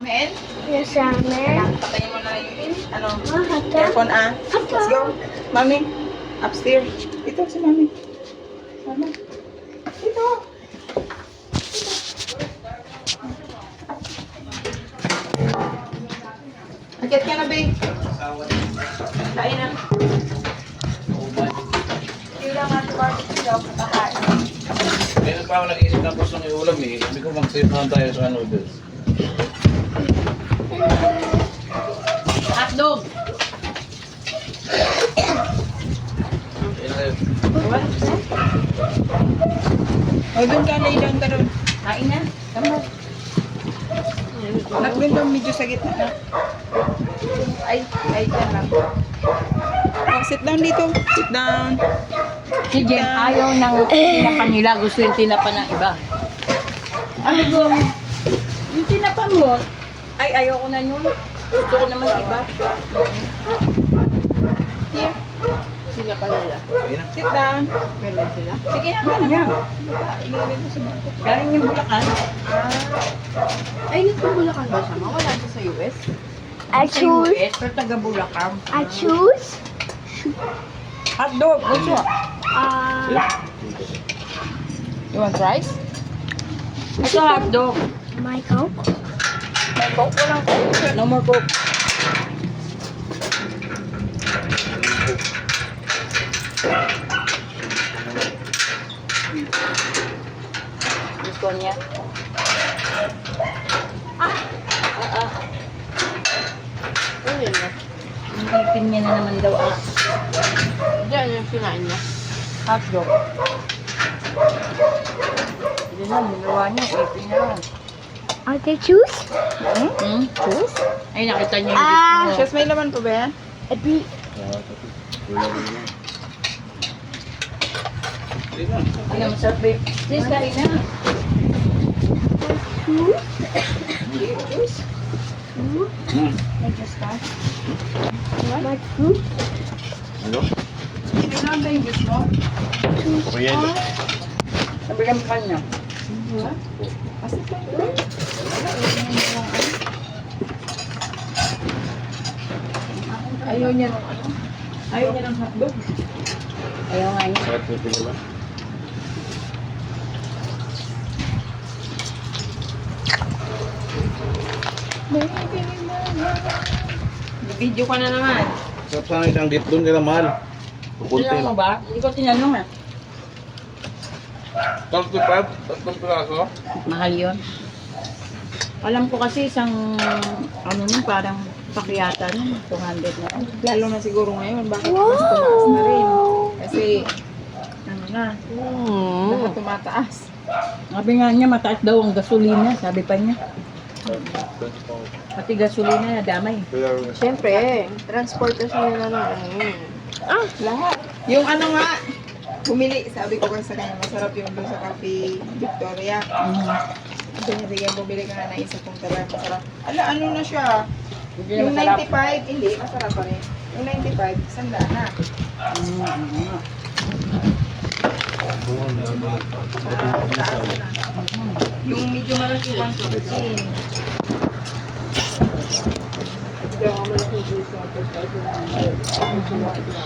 Men? Yes, Amen. Patayin mo na yung Ah, earphone Let's go. Mami, upstairs. Ito si Mami. Mama. Ito. Akit ka na, babe. Kain na. Hindi lang nga si barbecue daw. Kakain. Meron pa ako nag-isip ng gusto ng ulam eh. Sabi ko mag-save na tayo sa noodles. Hotdog. Ayun na kayo. O, doon ka, lay down ka doon. Kain na. Tama. Anak doon doon, medyo sa gitna na. Ay, dyan lang. Oh, sit down dito. Sit down. Si Jen ayaw ng tinapa nila. Gusto yung tinapa ng iba. Ano ba? Yung tinapa mo, ay ayaw ko na yun. Gusto ko naman iba. Here. Tinapa nila. Ayun na. Sit down. Meron sila. Sige na, ano nga. Ilagay ko sa bangko. Galing yung Bulacan. Ay, nagpabulakan ba siya? Wala siya sa US? I Sa choose. US, pero taga Bulacan. I choose. Hotdog. Gusto. You want rice? Ito hotdog. My Coke. May coke. Walang coke. No more coke. Gusto niya. Ano na? Ang ipin niya na naman daw. Diyan yung kinain niya. Hotdog. Hindi na, nagawa niya. Ipin na lang. Ate, choose? Juice? Ay, nakita niya yung juice mo. Shes, may laman pa ba yan? Epi. Ayun na. Ano, masarap babe. Please, kain na. Choose? Juice? May juice ka? My fruit? Ano? Kailangan ba yung juice mo? Choose Kuya, all? Sabihan mo kanya. Kasi ito yun. Ayaw niya ng ano? Ayaw niya ng hotdog. Ayaw nga niya. Sakit mo pila ba? Video ka na naman. Sarap sana isang dip doon kaya mahal. Pupunti Tinanong mo lang. ba? Hindi ko tinanong eh. 35, tatlong piraso. Mahal yun. Alam ko kasi isang, ano nun, parang pakyata nun, 200 na. Lalo na siguro ngayon. Bakit mas tumaas na rin? Kasi, ano na, lahat tumataas. Sabi nga niya, mataas daw ang gasolina, sabi pa niya. Pati gasolina na damay. Siyempre, transportation nila ng Lahat. Yung ano nga, bumili, sabi ko kasi sa kanya, masarap yung doon sa Cafe Victoria. Sabi niya, bumili ka nga na isa kung talaga masarap. Ala, ano na siya? Hindi na Yung masarap. 95, hindi, masarap pa rin. Yung 95, sanda na. Yung medyo malaki 115. Medyo malaki 115.